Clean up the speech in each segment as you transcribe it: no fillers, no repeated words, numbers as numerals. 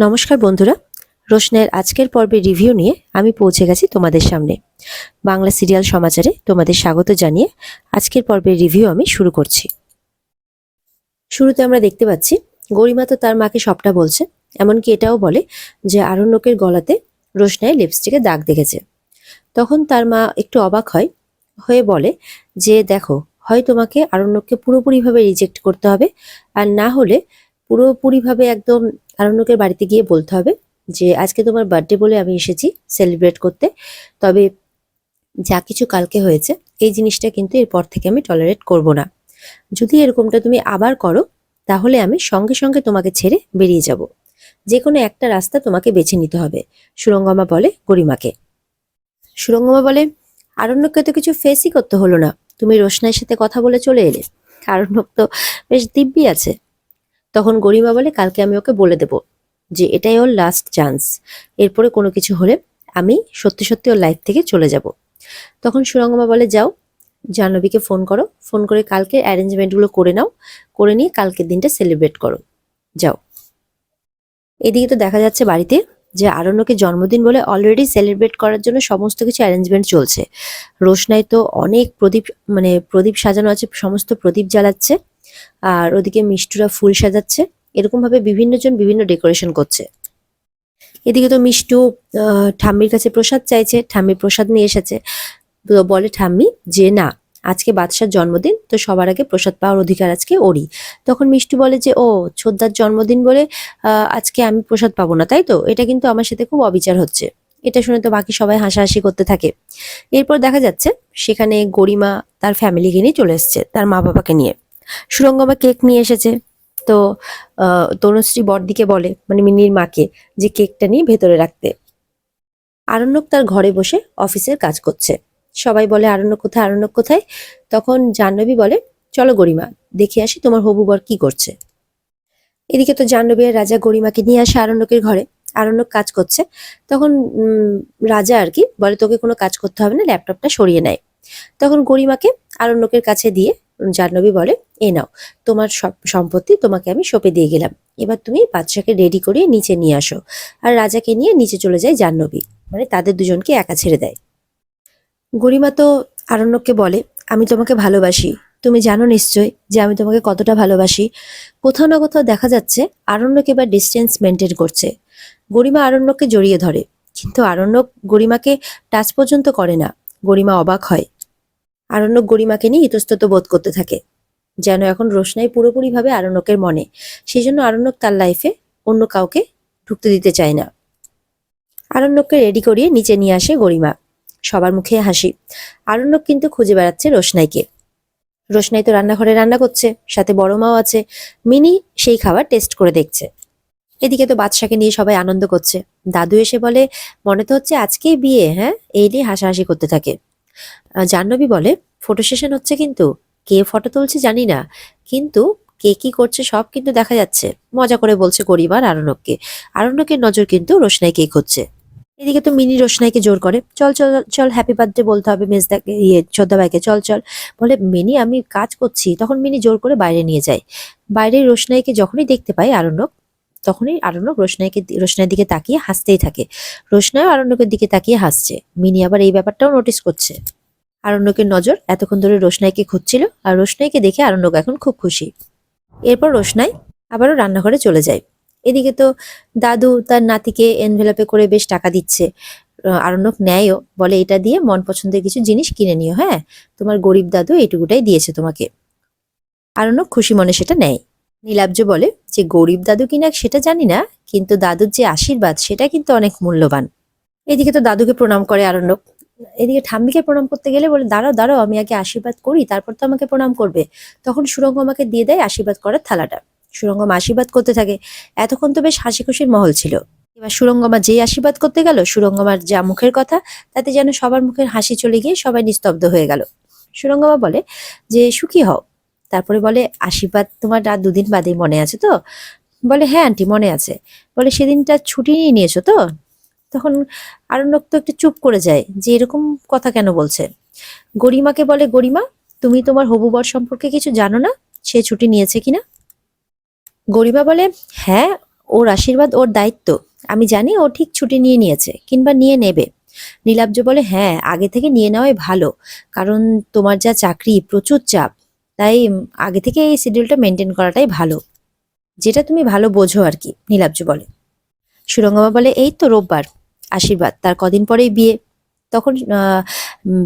নমস্কার বন্ধুরা, রোশনের আজকের পর্বের রিভিউ নিয়ে আমি পৌঁছে গেছি তোমাদের সামনে। বাংলা সিরিয়াল সমাচারে তোমাদের স্বাগত জানিয়ে আজকের পর্বের রিভিউ আমি শুরু করছি। শুরুতে আমরা দেখতে পাচ্ছি গরিমা তো তার মাকে সবটা বলছে, এমনকি এটাও বলে যে আরণ্যকের গলাতে রোশনাই লিপস্টিকে দাগ দেখেছে। তখন তার মা একটু অবাক হয়ে বলে যে দেখো, হয় তোমাকে আরণ্যককে পুরোপুরিভাবে রিজেক্ট করতে হবে, আর না হলে পুরোপুরিভাবে একদম আরণ্যকের বাড়িতে গিয়ে বলতে হবে যে আজকে তোমার বার্থডে বলে আমি এসেছি সেলিব্রেট করতে, তবে যা কিছু কালকে হয়েছে এই জিনিসটা কিন্তু এরপর থেকে আমি টলারেট করব না। যদি এরকমটা তুমি আবার করো তাহলে আমি সঙ্গে সঙ্গে তোমাকে ছেড়ে বেরিয়ে যাব। যে কোনো একটা রাস্তা তোমাকে বেছে নিতে হবে, সুরঙ্গমা বলে গরিমাকে। সুরঙ্গমা বলে, আরণ্যককে তো কিছু ফেসই করতে হলো না, তুমি রোশনাইয়ের সাথে কথা বলে চলে এলে। আরণ্যক তো বেশ দিব্যি আছে। তখন গরিমা বলে, কালকে আমি ওকে বলে দেব যে এটাই ওর লাস্ট চান্স, এরপরে কোনো কিছু হলে আমি সত্যি সত্যি ওর লাইফ থেকে চলে যাব। তখন সুরঙ্গমা বলে, যাও জাহ্নবীকে ফোন করো, ফোন করে কালকে অ্যারেঞ্জমেন্টগুলো করে নাও, করে নিয়ে কালকের দিনটা সেলিব্রেট করো, যাও। এদিকে তো দেখা যাচ্ছে বাড়িতে যে আরণ্যকের জন্মদিন বলে অলরেডি সেলিব্রেট করার জন্য সমস্ত কিছু অ্যারেঞ্জমেন্ট চলছে। রোশনাই তো অনেক প্রদীপ সাজানো আছে, সমস্ত প্রদীপ জ্বালাচ্ছে, আর ওদিকে মিষ্টুরা ফুল সাজাচ্ছে। এরকম ভাবে বিভিন্ন জন বিভিন্ন ডেকোরেশন করছে। এদিকে তো মিষ্টু ঠাম্মির কাছে প্রসাদ চাইছে, ঠাম্মি প্রসাদ নিয়ে এসেছে। তো বলে ঠাম্মি যে না, আজকে বাদশার জন্মদিন, তো সবার আগে প্রসাদ পাওয়ার অধিকার আজকে ওরই। তখন মিষ্টু বলে যে ও, ছোদ্দার জন্মদিন বলে আজকে আমি প্রসাদ পাবো না, তাই তো? এটা কিন্তু আমার সাথে খুব অবিচার হচ্ছে। এটা শুনে তো বাকি সবাই হাসাহাসি করতে থাকে। এরপর দেখা যাচ্ছে সেখানে গরিমা তার ফ্যামিলিকে নিয়ে চলে এসছে, তার মা বাবাকে নিয়ে। সুরঙ্গমা কেক নিয়ে এসেছে। তো তনুশ্রী বড়দিকে বলে, মানে মিনির মাকে, যে কেকটা নিয়ে ভেতরে রাখতে। আরণ্যক তার ঘরে বসে অফিসের কাজ করছে। সবাই বলে আরণ্যক কোথায়, আরণ্যক কোথায়? তখন জাহ্নবী বলে, চলো গরিমা, দেখে আসি তোমার হবু বর কি করছে। এদিকে তো জাহ্নবী আর রাজা গরিমাকে নিয়ে আসে আরণ্যকের ঘরে। আরণ্যক কাজ করছে। তখন রাজা আর কি বলে, তোকে কোনো কাজ করতে হবে না, ল্যাপটপটা সরিয়ে নেয়। তখন গরিমাকে আরণ্যকের কাছে দিয়ে জাহ্নবী বলে, এ নাও, তোমার সব সম্পত্তি তোমাকে আমি সঁপে দিয়ে গেলাম, এবার তুমি বাদশাকে রেডি করে নিচে নিয়ে আসো। আর রাজাকে নিয়ে নিচে চলে যায় জাহ্নবী, মানে তাদের দুজনকে একা ছেড়ে দেয়। গরিমা তো আরণ্যককে বলে, আমি তোমাকে ভালোবাসি, তুমি জানো নিশ্চয় যে আমি তোমাকে কতটা ভালোবাসি। কোথাও না কোথাও দেখা যাচ্ছে আরণ্যক এবার ডিস্টেন্স মেনটেন করছে। গরিমা আরণ্যককে জড়িয়ে ধরে, কিন্তু আরণ্যক গরিমাকে টাচ পর্যন্ত করে না। গরিমা অবাক হয়। আরণ্যক গরিমাকে নিয়ে ইতস্তত বোধ করতে থাকে, যেন এখন রোশনাই পুরোপুরিভাবে আরণ্যকের মনে। সেই জন্য আরণ্যক তার লাইফে অন্য কাউকে ঢুকতে দিতে চায় না। আরণ্যককে রেডি করিয়ে নিচে নিয়ে আসে গরিমা। সবার মুখে হাসি। আরণ্যক কিন্তু খুঁজে বেড়াচ্ছে রোশনাইকে। রোশনাই তো রান্নাঘরে রান্না করছে, সাথে বড় মাও আছে। মিনি সেই খাবার টেস্ট করে দেখছে। এদিকে তো বাদশাকে নিয়ে সবাই আনন্দ করছে। দাদু এসে বলে, মনে তো হচ্ছে আজকেই বিয়ে, হ্যাঁ? এই নিয়ে হাসাহাসি করতে থাকে। জাহ্নবী বলে, ফটো সেশন হচ্ছে, কিন্তু কে ফটো তুলছে জানি না, কিন্তু কে কি করছে সব কিন্তু দেখা যাচ্ছে। মজা করে বলছে গরিমা আর আরণ্যককে। আরণ্যকের নজর কিন্তু রোশনাইকেই খুঁজছে। এদিকে তো মিনি রোশনাইকে জোর করে, চল চল চল, হ্যাপি বার্থডে বলতে হবে মেজদাকে, ছোদ্দা ভাইকে, চল চল। বলে, মিনি আমি কাজ করছি। তখন মিনি জোর করে বাইরে নিয়ে যায়। বাইরে রোশনাইকে যখনই দেখতে পায় আরণ্যক, তখনই আরণ্যক রোশনাইয়ের দিকে তাকিয়ে হাসতেই থাকে। রোশনাইও আরণ্যকের দিকে তাকিয়ে হাসছে। মিনি আবার এই ব্যাপারটাও নোটিস করছে। আরণ্যকের নজর এতক্ষণ ধরে রোশনাইকে খুঁজছিল, আর রোশনাইকে দেখে আরণ্যক এখন খুব খুশি। এরপর রোশনাই আবারও রান্নাঘরে চলে যায়। এদিকে তো দাদু তার নাতিকে এনভেলপে করে বেশ টাকা দিচ্ছে। আরণ্যক নেয়ও, বলে এটা দিয়ে মন পছন্দের কিছু জিনিস কিনে নিও, হ্যাঁ, তোমার গরিব দাদু এইটুকুটাই দিয়েছে তোমাকে। আরণ্যক খুশি মনে সেটা নেয়। নীলাব্জ বলে যে গরিব দাদু কিনা সেটা জানি না, কিন্তু দাদুর যে আশীর্বাদ সেটা কিন্তু অনেক মূল্যবান। এদিকে তো দাদুকে প্রণাম করে আরণ্যক। এদিকে ঠাম্মিকে প্রণাম করতে গেলে বলে, দাঁড়াও দাঁড়াও, আমি আগে আশীর্বাদ করি, তারপর তো আমাকে প্রণাম করবে। তখন সুরঙ্গমাকে দিয়ে দেয় আশীর্বাদ করার থালাটা। সুরঙ্গমা আশীর্বাদ করতে থাকে। এতক্ষণ তো বেশ হাসি খুশির মহল ছিল। এবার সুরঙ্গমা যেই আশীর্বাদ করতে গেল, সুরঙ্গমার যা মুখের কথা, তাতে যেন সবার মুখের হাসি চলে গিয়ে সবাই নিস্তব্ধ হয়ে গেল। সুরঙ্গমা বলে যে সুখী হও। তারপরে বলে, আশীর্বাদ তোমার আর দুদিন বাদেই মনে আছে তো? বলে, হ্যাঁ আন্টি মনে আছে। বলে, সেদিনটা ছুটি নিয়ে নিয়েছো তো? তখন আরণ্যক তো একটু চুপ করে যায়, যে এরকম কথা কেন বলছে। গরিমাকে বলে, গরিমা, তুমি তোমার হবু বর সম্পর্কে কিছু জানো না, সে ছুটি নিয়েছে কিনা? গরিমা বলে, হ্যাঁ, ও ওর আশীর্বাদ ওর দায়িত্ব। আমি জানি ও ঠিক ছুটি নিয়ে নিয়েছে কিংবা নিয়ে নেবে। নীলাব্জ বলে, হ্যাঁ আগে থেকে নিয়ে নেওয়াই ভালো, কারণ তোমার যা চাকরি, প্রচুর চাপ, তাই আগে থেকে এই শিডিউলটা মেনটেন করাটাই ভালো, যেটা তুমি ভালো বোঝো আর কি। নীলাব্জ বলে। সুরঙ্গমা বলে, এই তো রোববার, আশীর্বাদ, তার কদিন পরেই বিয়ে। তখন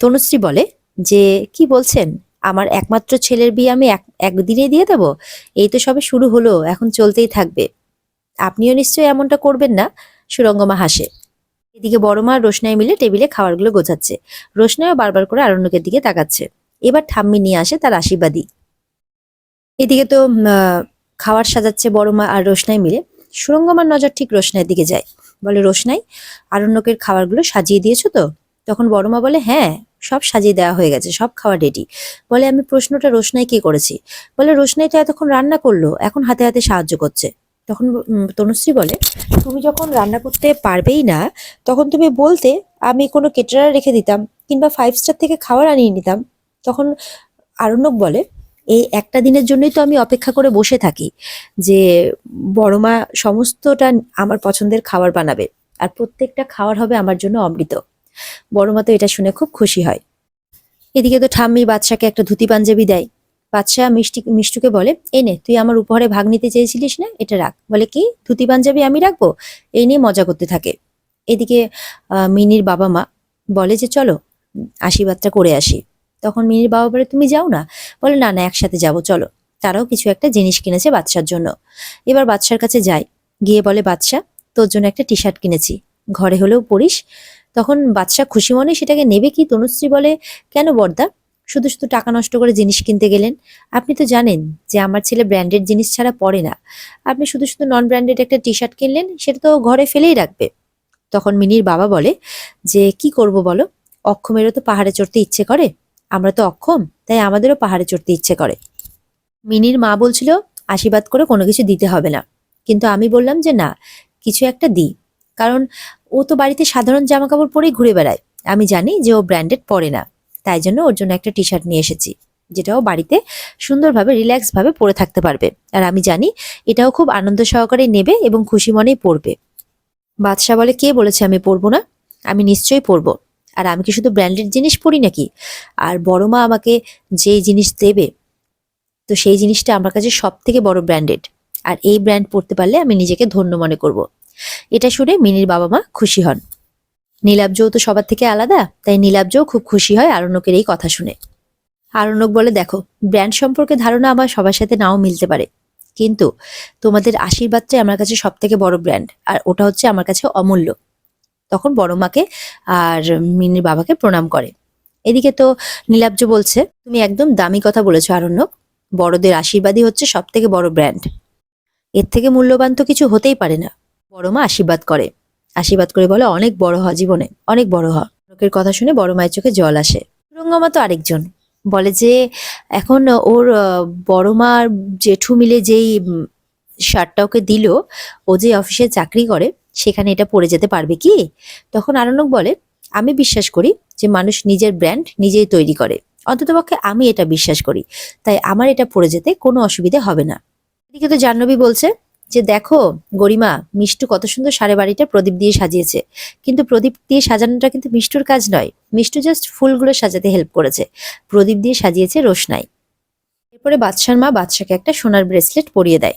তনুশ্রী বলে যে, কি বলছেন, আমার একমাত্র ছেলের বিয়ে আমি একদিনে দিয়ে দেব? এই তো সবে শুরু হলো, এখন চলতেই থাকবে। আপনিও নিশ্চয়ই এমনটা করবেন না। সুরঙ্গমা হাসে। এদিকে বড় মা আর রোশনাই মিলে টেবিলে খাবারগুলো গোছাচ্ছে। রোশনাইও বারবার করে আরণ্যকের দিকে তাকাচ্ছে। এবার ঠাম্মি নিয়ে আসে তার আশীর্বাদী। এদিকে তো খাবার সাজাচ্ছে বড় মা আর রোশনাই মিলে। সুরঙ্গমার নজর ঠিক রোশনাইয়ের দিকে যায়। বলে, রোশনাই, আরণ্যকের খাবারগুলো সাজিয়ে দিয়েছো তো? তখন বড় মা বলে, হ্যাঁ সব সাজিয়ে দেওয়া হয়ে গেছে, সব খাবার রেডি। বলে, আমি প্রশ্নটা রোশনাই কি করেছি? বলে, রোশনাই তো এতক্ষণ রান্না করলো, এখন হাতে হাতে সাহায্য করছে। তখন তনুশ্রী বলে, তুমি যখন রান্না করতে পারবেই না, তখন তুমি বলতে, আমি কোনো কেটারার রেখে দিতাম কিংবা 5 স্টার থেকে খাবার আনিয়ে নিতাম। তখন আরণ্যক বলে, এই একটা দিনের জন্যই তো আমি অপেক্ষা করে বসে থাকি যে বড়মা সমস্তটা আমার পছন্দের খাবার বানাবে, আর প্রত্যেকটা খাবার হবে আমার জন্য অমৃত। বড়মা তো এটা শুনে খুব খুশি হয়। এদিকে তো ঠাম্মি বাদশাকে একটা ধুতি পাঞ্জাবি দেয়। বাদশাহ মিষ্টুকে বলে, এই নে, তুই আমার উপহারে ভাগ নিতে চেয়েছিলিস না, এটা রাখ। বলে, কি ধুতি পাঞ্জাবি আমি রাখবো? এই নিয়ে মজা করতে থাকে। এদিকে মিনির বাবা মা বলে যে, চলো আশীর্বাদটা করে আসি। তখন মিনির বাবা বলে, তুমি যাও না? বলে, না না, একসাথে যাব, চলো। তারাও কিছু একটা জিনিস কিনেছে বাদশার জন্য। এবার বাদশার কাছে যায়, গিয়ে বলে, বাদশা, তোর জন্য একটা টি শার্ট কিনেছি, ঘরে হলেও পরিস। তখন বাদশা খুশি মনে সেটাকে নেবে কি, তনুশ্রী বলে, কেন বর্দা, শুধু শুধু টাকা নষ্ট করে জিনিস কিনতে গেলেন? আপনি তো জানেন যে আমার ছেলে ব্র্যান্ডেড জিনিস ছাড়া পরে না। আপনি শুধু শুধু নন ব্র্যান্ডেড একটা টি শার্ট কিনলেন, সেটা তো ঘরে ফেলেই রাখবে। তখন মিনির বাবা বলে যে, কি করব বলো, অক্ষমেরও তো পাহাড়ে চড়তে ইচ্ছে করে, আমরা তো অক্ষম, তাই আমাদেরও পাহাড়ে চড়তে ইচ্ছে করে। মিনির মা বলছিল আশীর্বাদ করে কোনো কিছু দিতে হবে না, কিন্তু আমি বললাম যে না, কিছু একটা দিই, কারণ ও তো বাড়িতে সাধারণ জামা কাপড় পরেই ঘুরে বেড়ায়। আমি জানি যে ও ব্র্যান্ডেড পরে না, তাই জন্য ওর জন্য একটা টি শার্ট নিয়ে এসেছি, যেটা ও বাড়িতে সুন্দরভাবে রিল্যাক্স ভাবে পরে থাকতে পারবে। আর আমি জানি এটাও খুব আনন্দ সহকারে নেবে এবং খুশি মনেই পরবে। বাদশাহ বলে, কে বলেছে আমি পরবো না? আমি নিশ্চয়ই পরবো। আর আমি কি শুধু ব্র্যান্ডেড জিনিস পরি নাকি? আর বড় মা আমাকে যেই জিনিস দেবে, তো সেই জিনিসটা আমার কাছে সব থেকে বড় ব্র্যান্ডেড, আর এই ব্র্যান্ড পরতে পারলে আমি নিজেকে ধন্য মনে করব। এটা শুনে মিনির বাবা মা খুশি হন। নীলাব্জও তো সবার থেকে আলাদা, তাই নীলাব্জও খুব খুশি হয় আরণ্যকের এই কথা শুনে। আরণ্যক বলে, দেখো, ব্র্যান্ড সম্পর্কে ধারণা আমার সবার সাথে নাও মিলতে পারে, কিন্তু তোমাদের আশীর্বাদটাই আমার কাছে সব থেকে বড় ব্র্যান্ড, আর ওটা হচ্ছে আমার কাছে অমূল্য। তখন বড় মাকে আর মিনির বাবাকে প্রণাম করে। এদিকে তো নীলাব্জ বলছে, তুমি একদম দামি কথা বলেছো আরণ্যক, বড়দের আশীর্বাদই হচ্ছে সব থেকে বড় ব্র্যান্ড, এর থেকে মূল্যবান তো কিছু হতেই পারে না। বড় মা আশীর্বাদ করে বলে, অনেক বড় হ জীবনে, অনেক বড় হ। লোকের কথা শুনে বড় মায়ের চোখে জল আসে। সুরঙ্গমা তো আরেকজন, বলে যে এখন ওর বড় মা আর জেঠু মিলে যেই শার্টটা ওকে দিল, ও যে অফিসে চাকরি করে সেখানে এটা পরে যেতে পারবে কি? তখন আরণ্যক বলে, আমি বিশ্বাস করি যে মানুষ নিজের ব্র্যান্ড নিজেই তৈরি করে, অন্ততপক্ষে আমি এটা বিশ্বাস করি, তাই আমার এটা পরে যেতে কোনো অসুবিধা হবে না। এদিকে তো জাহ্নবী বলছে যে, দেখো গরিমা, মিষ্টু কত সুন্দর সারে বাড়িটা প্রদীপ দিয়ে সাজিয়েছে, কিন্তু প্রদীপ দিয়ে সাজানোটা কিন্তু মিষ্টুর কাজ নয়, মিষ্টু জাস্ট ফুলগুলো সাজাতে হেল্প করেছে, প্রদীপ দিয়ে সাজিয়েছে রোশনাই। এরপরে বাদশার মা বাদশাকে একটা সোনার ব্রেসলেট পরিয়ে দেয়।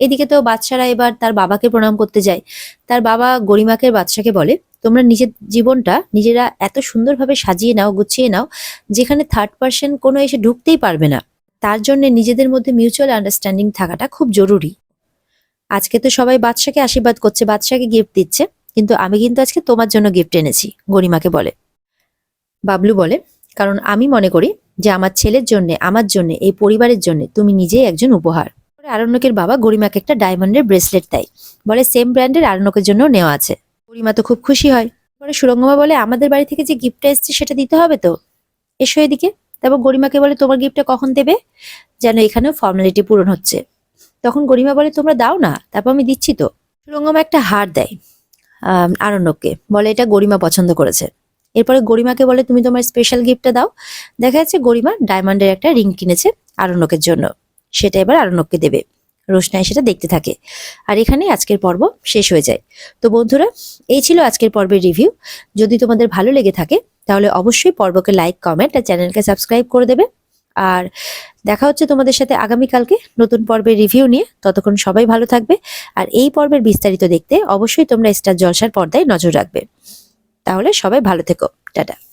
এদিকে তো বাদশারা এবার তার বাবাকে প্রণাম করতে যায়। তার বাবা গরিমাকে বাদশাকে বলে, তোমরা নিজের জীবনটা নিজেরা এত সুন্দরভাবে সাজিয়ে নাও, গুছিয়ে নাও, যেখানে থার্ড পার্সন কোনো এসে ঢুকতেই পারবে না। তার জন্য নিজেদের মধ্যে মিউচুয়াল আন্ডারস্ট্যান্ডিং থাকাটা খুব জরুরি। আজকে তো সবাই বাদশাকে আশীর্বাদ করছে, বাদশাকে গিফট দিচ্ছে, কিন্তু আমি কিন্তু আজকে তোমার জন্য গিফট এনেছি, গরিমাকে বলে। বাবলু বলে, কারণ আমি মনে করি যে আমার ছেলের জন্য, আমার জন্য, এই পরিবারের জন্য তুমি নিজেই একজন উপহার। আরণ্যকের বাবা গরিমাকে একটা ডায়মন্ডের ব্রেসলেট দেয়, বলে সেম ব্র্যান্ডের আরণ্যকের জন্য নেওয়া আছে। গরিমা তো খুব খুশি হয়। পরে সুরঙ্গমা বলে, আমাদের বাড়ি থেকে যে গিফটটা এসছে সেটা দিতে হবে তো, এসো এদিকে। তারপর গরিমাকে বলে, তোমার গিফটটা কখন দেবে, যেন এখানেও ফর্মালিটি পূরণ হচ্ছে। তখন গরিমা বলে, তোমরা দাও না, তারপর আমি দিচ্ছি তো। সুরঙ্গমা একটা হার দেয় আরণ্যককে, বলে এটা গরিমা পছন্দ করেছে। এরপরে গরিমাকে বলে, তুমি তোমার স্পেশাল গিফটটা দাও। দেখা যাচ্ছে গরিমা ডায়মন্ডের একটা রিং কিনেছে আরণ্যকের জন্য, সেটা এবার আরণ্যককে দেবে। রোশনাই সেটা দেখতে থাকে। আর এখানে আজকের পর্ব শেষ হয়ে যায়। তো বন্ধুরা, এই ছিল আজকের পর্বের রিভিউ। যদি তোমাদের ভালো লেগে থাকে তাহলে অবশ্যই পর্বকে লাইক, কমেন্ট আর চ্যানেলকে সাবস্ক্রাইব করে দেবে। আর দেখা হচ্ছে তোমাদের সাথে আগামীকালকে নতুন পর্বের রিভিউ নিয়ে। ততক্ষণ সবাই ভালো থাকবে। আর এই পর্বের বিস্তারিত দেখতে অবশ্যই তোমরা স্টার জলসার পর্দায় নজর রাখবে। তাহলে সবাই ভালো থেকো। টাটা।